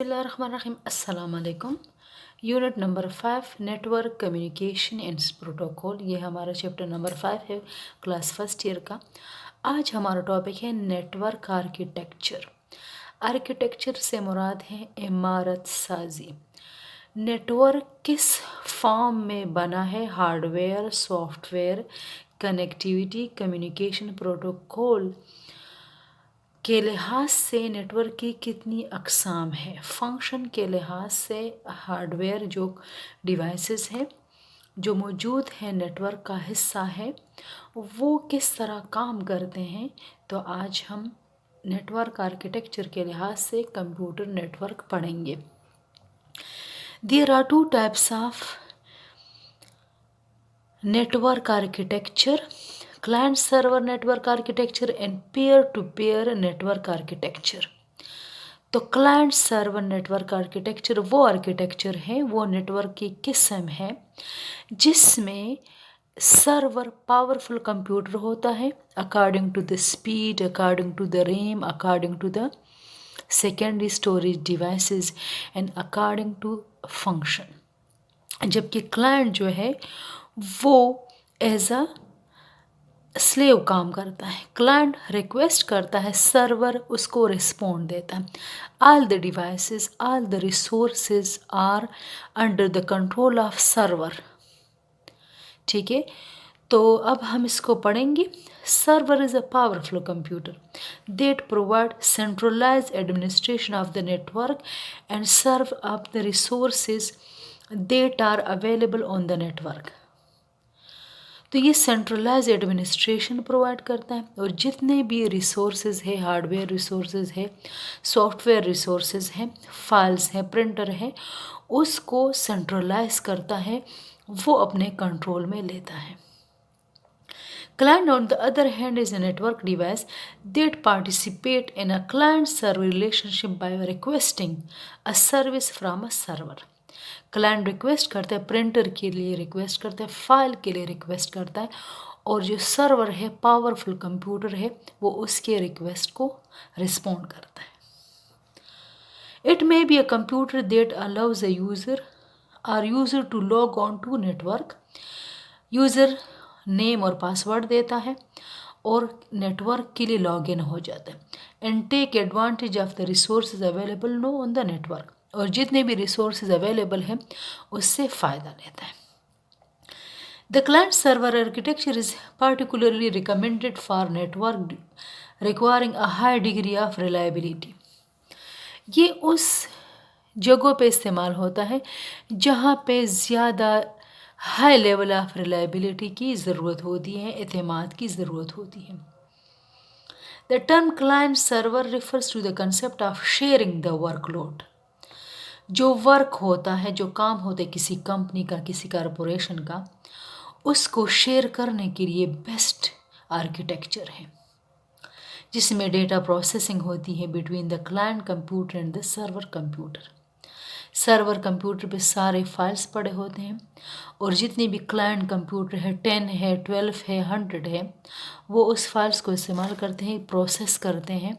बिस्मिल्लाहिर्रहमानिर्रहीम अस्सलाम वालेकुम। Unit number 5 network communication and protocol, ये हमारा चैप्टर नंबर 5 है क्लास फर्स्ट ईयर का। आज हमारा टॉपिक है नेटवर्क आर्किटेक्चर। आर्किटेक्चर से मुराद है इमारत साजी। नेटवर्क किस फॉर्म में बना है? Hardware, software, connectivity, communication protocol के लिहाज से नेटवर्क की कितनी अक़साम है? फंक्शन के लिहाज से हार्डवेयर जो डिवाइसेस हैं जो मौजूद है नेटवर्क का हिस्सा है वो किस तरह काम करते हैं। तो आज हम नेटवर्क आर्किटेक्चर के लिहाज से कंप्यूटर नेटवर्क पढ़ेंगे। There are two types of network architecture: client server network architecture and peer to peer network architecture। तो क्लाइंट सर्वर नेटवर्क आर्किटेक्चर वो आर्किटेक्चर है, वो नेटवर्क की किस्म है जिसमें सर्वर पावरफुल कंप्यूटर होता है according to the speed, according to the RAM, according to the secondary storage devices and according to function. जबकि क्लाइंट जो है वो एज अ स्लेव काम करता है। क्लाइंट रिक्वेस्ट करता है, सर्वर उसको रिस्पॉन्ड देता है। All the devices, all the resources are under the control of server. ठीक है, तो अब हम इसको पढ़ेंगे। Server is a powerful computer that provide centralized administration of the network and serve up the resources that are available on the network। तो ये centralise administration provide करता है और जितने भी रिसोर्सेज है, हार्डवेयर रिसोर्सेज है, सॉफ्टवेयर रिसोर्सेज हैं, फाइल्स हैं, प्रिंटर है, उसको सेंट्रलाइज करता है, वो अपने कंट्रोल में लेता है। Client on the other hand is a network device that participate in a client-server relationship by requesting a service from a server। Client request करता है, प्रिंटर के लिए रिक्वेस्ट करता है, फाइल के लिए रिक्वेस्ट करता है, और जो सर्वर है, पावरफुल कंप्यूटर है, वो उसके रिक्वेस्ट को रिस्पॉन्ड करता है। It may be a computer that allows a user to log on to network. User name और पासवर्ड देता है और नेटवर्क के लिए लॉग इन हो जाता है। And take advantage of the resources available now on the network, और जितने भी रिसोर्सेज अवेलेबल हैं उससे फ़ायदा लेता है। The client server architecture is particularly recommended for network requiring a high degree of reliability। ये उस जगहों पे इस्तेमाल होता है जहाँ पे ज़्यादा हाई लेवल ऑफ रिलायबिलिटी की ज़रूरत होती है, एतमाद की ज़रूरत होती है। The term client server refers to the concept of sharing the workload. जो वर्क होता है, जो काम होता है किसी कंपनी का, किसी कॉरपोरेशन का, उसको शेयर करने के लिए बेस्ट आर्किटेक्चर है जिसमें डेटा प्रोसेसिंग होती है between the client computer and the server computer. Server computer पे सारे फाइल्स पड़े होते हैं और जितने भी क्लाइंट कंप्यूटर है, 10 है, 12 है, 100 है, वो उस फाइल्स को इस्तेमाल करते हैं, प्रोसेस करते हैं,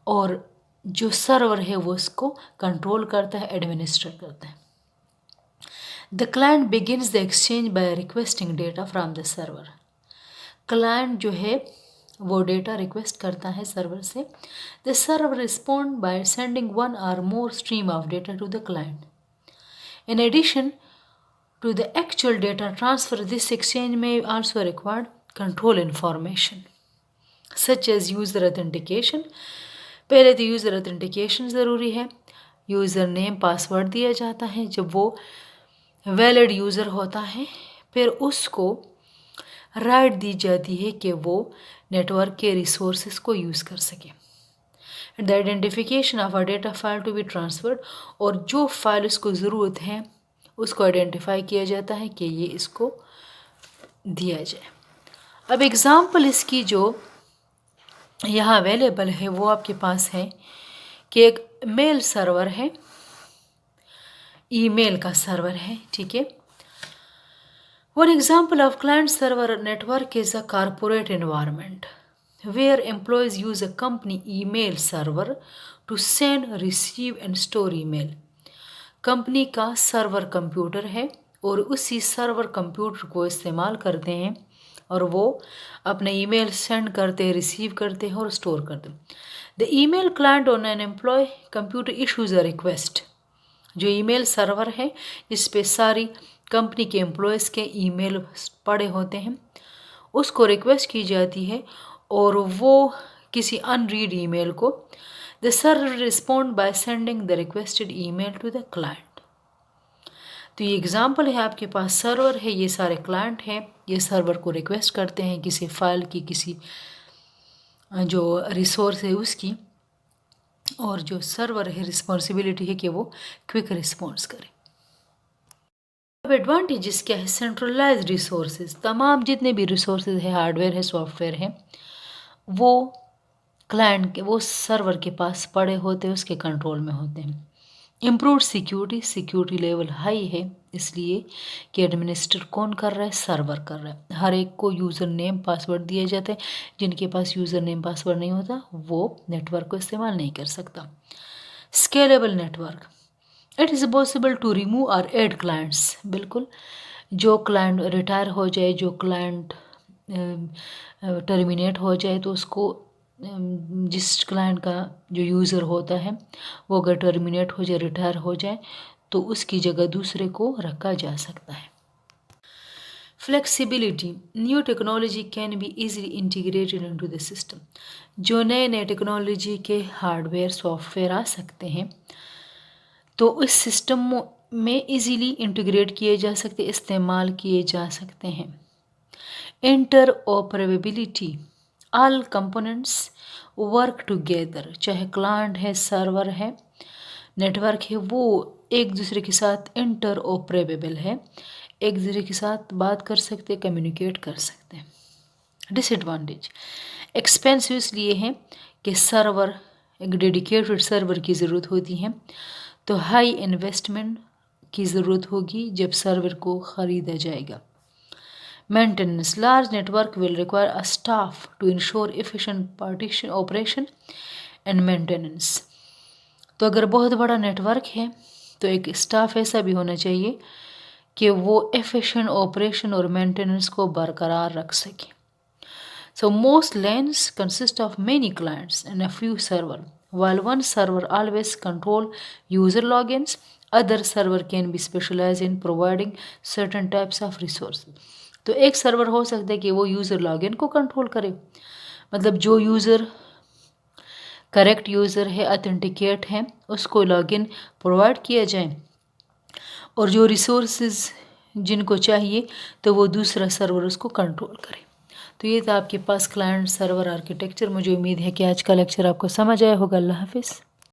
और जो सर्वर है वो उसको कंट्रोल करता है, एडमिनिस्टर करता है। The client begins the exchange by requesting data from the server. Client जो है वो डेटा रिक्वेस्ट करता है सर्वर से। The server respond by sending one or more stream of data to the client. In addition to the actual data transfer, this exchange may also required control information such as user authentication. पहले तो user authentication ज़रूरी है, user name password दिया जाता है। जब वो valid user होता है फिर उसको राइट दी जाती है कि वो नेटवर्क के रिसोर्सेज को यूज़ कर सके। The identification of a data file to be transferred, और जो फाइल उसको ज़रूरत है उसको आइडेंटिफाई किया जाता है कि ये इसको दिया जाए। अब एग्ज़ाम्पल इसकी जो यहाँ अवेलेबल है वो आपके पास है कि एक मेल सर्वर है, ईमेल का सर्वर है। ठीक है, one example of client server network is a corporate environment where employees use a company email server to send, receive and store email. Company का सर्वर कंप्यूटर है और उसी सर्वर कंप्यूटर को इस्तेमाल करते हैं और वो अपने ईमेल सेंड करते हैं, रिसीव करते हैं और स्टोर करते हैं। The email client on an employ computer issues a request. जो ईमेल सर्वर है जिस पे सारी कंपनी के एम्प्लॉयज़ के ईमेल पड़े होते हैं, उसको रिक्वेस्ट की जाती है और वो किसी अनरीड ईमेल को the server respond by sending the requested email to the client. तो ये एग्जांपल है, आपके पास सर्वर है, ये सारे क्लाइंट हैं, ये सर्वर को रिक्वेस्ट करते हैं किसी फाइल की, किसी जो रिसोर्स है उसकी, और जो सर्वर है रिस्पॉन्सिबिलिटी है कि वो क्विक रिस्पॉन्स करे। अब एडवांटेजेस क्या है? सेंट्रलाइज रिसोर्सेज, तमाम जितने भी रिसोर्सेज है, हार्डवेयर है, सॉफ्टवेयर है, वो क्लाइंट के, वो सर्वर के पास पड़े होते हैं, उसके कंट्रोल में होते हैं। Improve security, security level high है इसलिए कि एडमिनिस्टर कौन कर रहा है? सर्वर कर रहा है। हर एक को यूज़र नेम पासवर्ड दिए जाते हैं, जिनके पास यूज़र नेम पासवर्ड नहीं होता वो नेटवर्क को इस्तेमाल नहीं कर सकता। Scalable network, it is possible to remove or add clients. बिल्कुल, जो क्लाइंट रिटायर हो जाए, जो क्लाइंट टर्मिनेट हो जाए, तो उसको जिस क्लाइंट का जो यूज़र होता है वो अगर टर्मिनेट हो जाए, रिटायर हो जाए, तो उसकी जगह दूसरे को रखा जा सकता है। Flexibility, new technology can be easily integrated into the system. जो नए नए टेक्नोलॉजी के हार्डवेयर सॉफ्टवेयर आ सकते हैं तो इस सिस्टम में इजीली इंटीग्रेट किए जा सकते, इस्तेमाल किए जा सकते हैं। Inter operability, all components work together, चाहे क्लाइंट है, सर्वर है, नेटवर्क है, वो एक दूसरे के साथ इंटर ऑपरेबल है, एक दूसरे के साथ बात कर सकते, कम्युनिकेट कर सकते हैं। डिसएडवांटेज, एक्सपेंसिव इसलिए है कि सर्वर, एक डेडिकेटेड सर्वर की ज़रूरत होती है, तो हाई इन्वेस्टमेंट की ज़रूरत होगी जब सर्वर को ख़रीदा जाएगा। Maintenance, large network will require a staff to ensure efficient partition operation and maintenance. तो अगर बहुत बड़ा नेटवर्क है तो एक स्टाफ ऐसा भी होना चाहिए कि वो एफिशिएंट ऑपरेशन और मेंटेनेंस को बरकरार रख सके। So most LANs consist of many clients and a few server. While one server always control user logins, other server can be specialized in providing certain types of resources. तो एक server हो सकता है कि वो यूज़र लॉगिन को control करे, मतलब जो यूज़र करेक्ट यूज़र है, ऑथेंटिकेट है, उसको लॉगिन प्रोवाइड किया जाए, और जो रिसोर्सेज जिनको चाहिए तो वो दूसरा सर्वर उसको कंट्रोल करे। तो ये था आपके पास क्लाइंट सर्वर आर्किटेक्चर। मुझे उम्मीद है कि आज का लेक्चर आपको समझ आया होगा। अल्लाह हाफिज़।